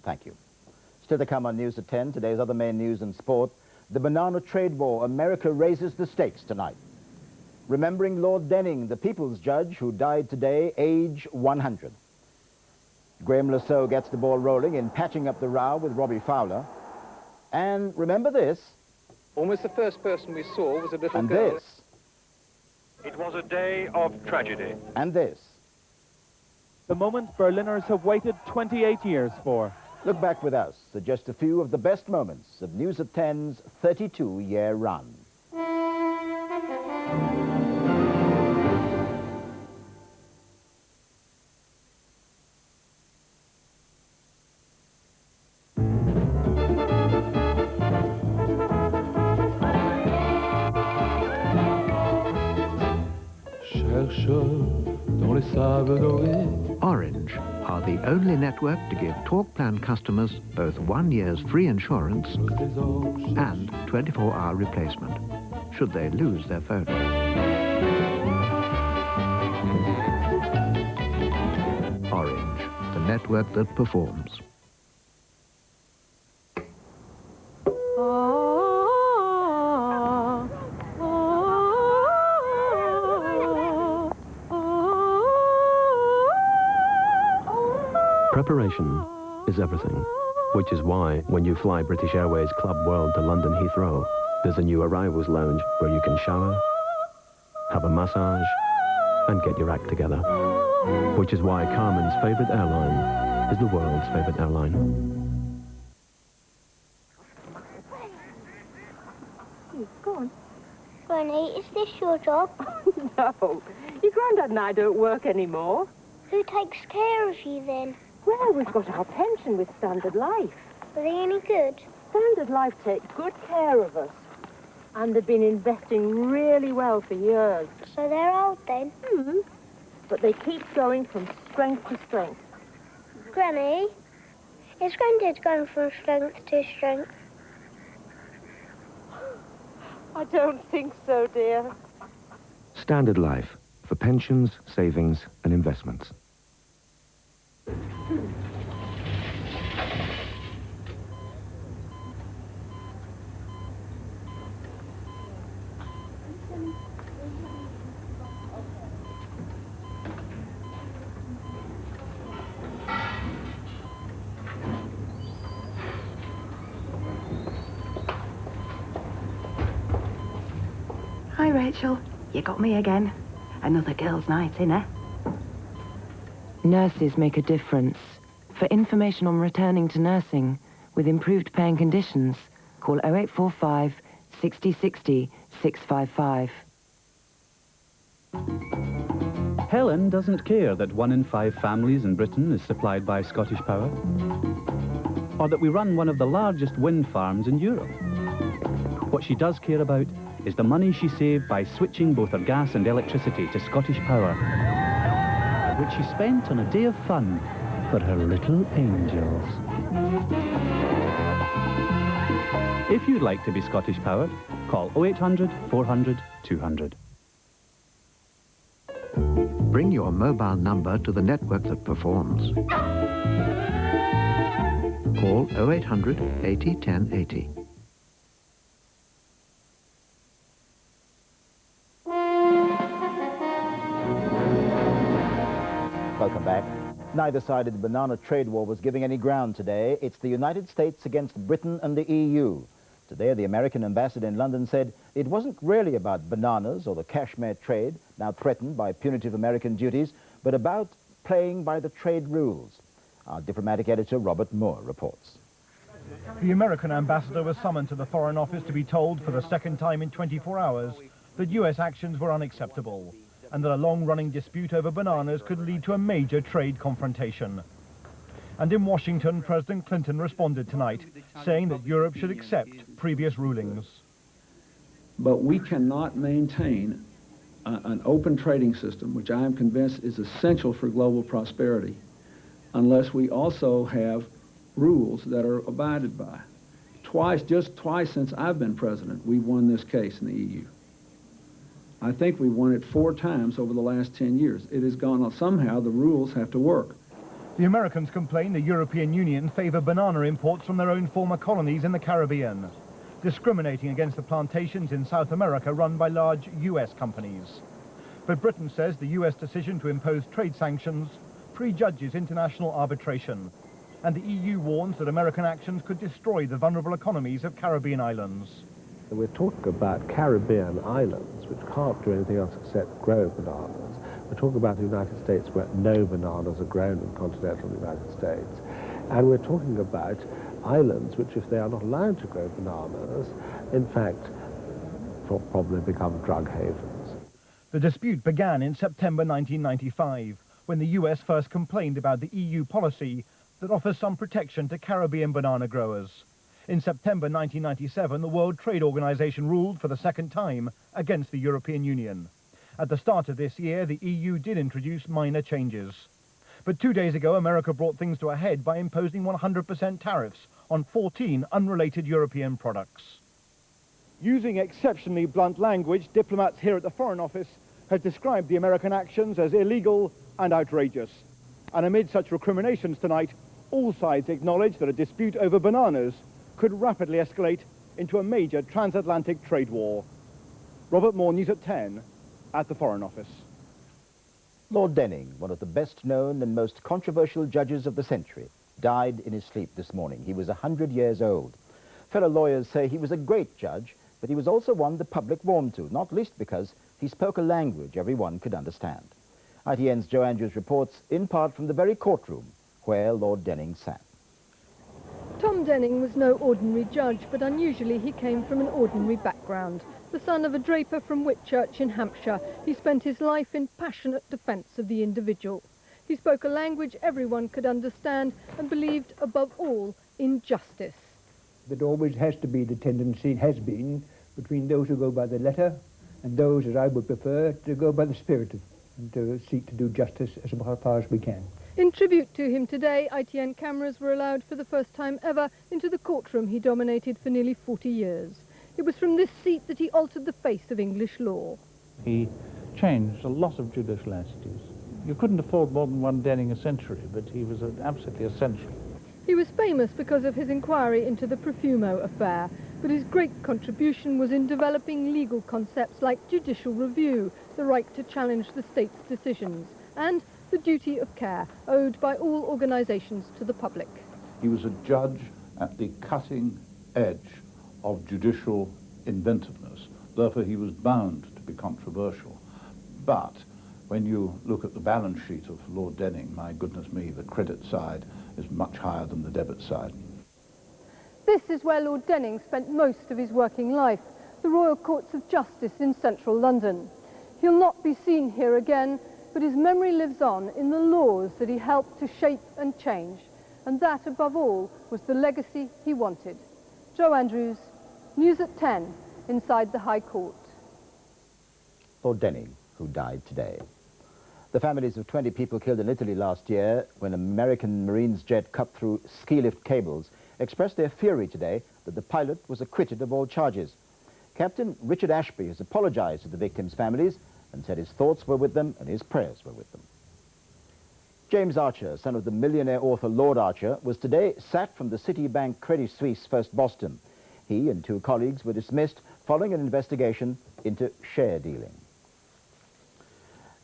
Thank you. Still to come on News at 10, today's other main news and sport. The banana trade war. America raises the stakes tonight. Remembering Lord Denning, the people's judge who died today, age 100. Graham Lasso gets the ball rolling in patching up the row with Robbie Fowler. And remember this. Almost the first person we saw was a little and girl. This. It was a day of tragedy. And this. The moment Berliners have waited 28 years for. Look back with us at just a few of the best moments of News at 10's 32-year run. Orange are the only network to give talk plan customers both 1 year's free insurance and 24-hour replacement, should they lose their phone. Orange, the network that performs. Preparation is everything, which is why when you fly British Airways Club World to London Heathrow, there's a new arrivals lounge where you can shower, have a massage, and get your act together. Which is why Carmen's favourite airline is the world's favourite airline. Go on. Granny, is this your job? No. Your granddad and I don't work anymore. Who takes care of you then? Well, we've got our pension with Standard Life. Are they any good? Standard Life takes good care of us. And they've been investing really well for years. So they're old then? But they keep going from strength to strength. Granny, is Granddad going from strength to strength? I don't think so, dear. Standard Life, for pensions, savings, and investments. Hi, Rachel. You got me again. Another girls' night in, eh? Nurses make a difference. For information on returning to nursing with improved pay and conditions, call 0845 60 60 655. Helen doesn't care that 1 in 5 families in Britain is supplied by Scottish Power, or that we run one of the largest wind farms in Europe. What she does care about is the money she saved by switching both her gas and electricity to Scottish Power, which she spent on a day of fun for her little angels. If you'd like to be Scottish Power, call 0800 400 200. Bring your mobile number to the network that performs. Call 0800 80 1080. Welcome back. Neither side of the banana trade war was giving any ground today. It's the United States against Britain and the EU. Today, the American ambassador in London said it wasn't really about bananas or the cashmere trade, now threatened by punitive American duties, but about playing by the trade rules. Our diplomatic editor, Robert Moore, reports. The American ambassador was summoned to the Foreign Office to be told for the second time in 24 hours that U.S. actions were unacceptable and that a long-running dispute over bananas could lead to a major trade confrontation. And in Washington, President Clinton responded tonight, saying that Europe should accept previous rulings. But we cannot maintain an open trading system, which I am convinced is essential for global prosperity, unless we also have rules that are abided by. Just twice since I've been president, we've won this case in the EU. I think we've won it 4 times over the last 10 years. It has gone on. Somehow the rules have to work. The Americans complain the European Union favour banana imports from their own former colonies in the Caribbean, discriminating against the plantations in South America run by large US companies. But Britain says the US decision to impose trade sanctions prejudges international arbitration, and the EU warns that American actions could destroy the vulnerable economies of Caribbean islands. We're talking about Caribbean islands which can't do anything else except grow bananas. We're talking about the United States where no bananas are grown in continental United States. And we're talking about islands which, if they are not allowed to grow bananas, in fact, probably become drug havens. The dispute began in September 1995, when the US first complained about the EU policy that offers some protection to Caribbean banana growers. In September 1997, the World Trade Organization ruled for the second time against the European Union. At the start of this year, the EU did introduce minor changes. But 2 days ago, America brought things to a head by imposing 100% tariffs on 14 unrelated European products. Using exceptionally blunt language, diplomats here at the Foreign Office have described the American actions as illegal and outrageous. And amid such recriminations tonight, all sides acknowledge that a dispute over bananas could rapidly escalate into a major transatlantic trade war. Robert Moore, News at 10, at the Foreign Office. Lord Denning, one of the best-known and most controversial judges of the century, died in his sleep this morning. He was 100 years old. Fellow lawyers say he was a great judge, but he was also one the public warmed to, not least because he spoke a language everyone could understand. ITN's Joe Andrews reports in part from the very courtroom where Lord Denning sat. Tom Denning was no ordinary judge, but unusually he came from an ordinary background. The son of a draper from Whitchurch in Hampshire, he spent his life in passionate defence of the individual. He spoke a language everyone could understand and believed, above all, in justice. There always has to be the tendency, has been, between those who go by the letter and those, as I would prefer, to go by the spirit and to seek to do justice as far as we can. In tribute to him today, ITN cameras were allowed for the first time ever into the courtroom he dominated for nearly 40 years. It was from this seat that he altered the face of English law. He changed a lot of judicial attitudes. You couldn't afford more than one Denning a century, but he was absolutely essential. He was famous because of his inquiry into the Profumo affair, but his great contribution was in developing legal concepts like judicial review, the right to challenge the state's decisions, and the duty of care owed by all organisations to the public. He was a judge at the cutting edge of judicial inventiveness. Therefore, he was bound to be controversial. But when you look at the balance sheet of Lord Denning, my goodness me, the credit side is much higher than the debit side. This is where Lord Denning spent most of his working life, the Royal Courts of Justice in central London. He'll not be seen here again, but his memory lives on in the laws that he helped to shape and change. And that, above all, was the legacy he wanted. Joe Andrews, News at 10, inside the High Court. Lord Denning, who died today. The families of 20 people killed in Italy last year when an American Marines jet cut through ski lift cables expressed their fury today that the pilot was acquitted of all charges. Captain Richard Ashby has apologized to the victims' families and said his thoughts were with them and his prayers were with them. James Archer, son of the millionaire author Lord Archer, was today sacked from the Citibank Credit Suisse First Boston. He and 2 colleagues were dismissed following an investigation into share dealing.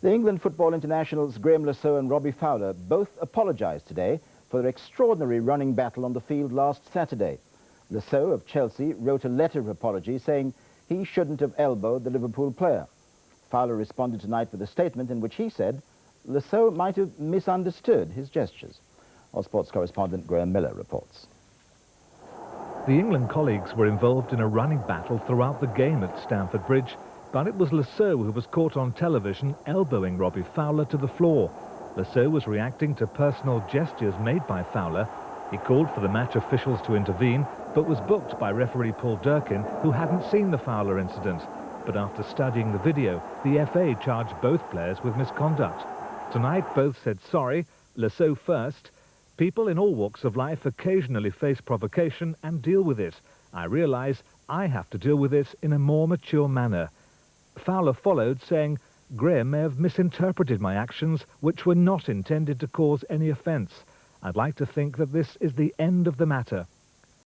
The England football internationals Graham Lasseau and Robbie Fowler both apologized today for their extraordinary running battle on the field last Saturday. Lasseau of Chelsea wrote a letter of apology saying he shouldn't have elbowed the Liverpool player. Fowler responded tonight with a statement in which he said Lasseau might have misunderstood his gestures. Our sports correspondent Graham Miller reports. The England colleagues were involved in a running battle throughout the game at Stamford Bridge, but it was Lasseau who was caught on television elbowing Robbie Fowler to the floor. Lasseau was reacting to personal gestures made by Fowler. He called for the match officials to intervene, but was booked by referee Paul Durkin, who hadn't seen the Fowler incident. But after studying the video, the FA charged both players with misconduct. Tonight, both said sorry, Lasseau first. People in all walks of life occasionally face provocation and deal with it. I realise I have to deal with this in a more mature manner. Fowler followed, saying, Graham may have misinterpreted my actions, which were not intended to cause any offence. I'd like to think that this is the end of the matter.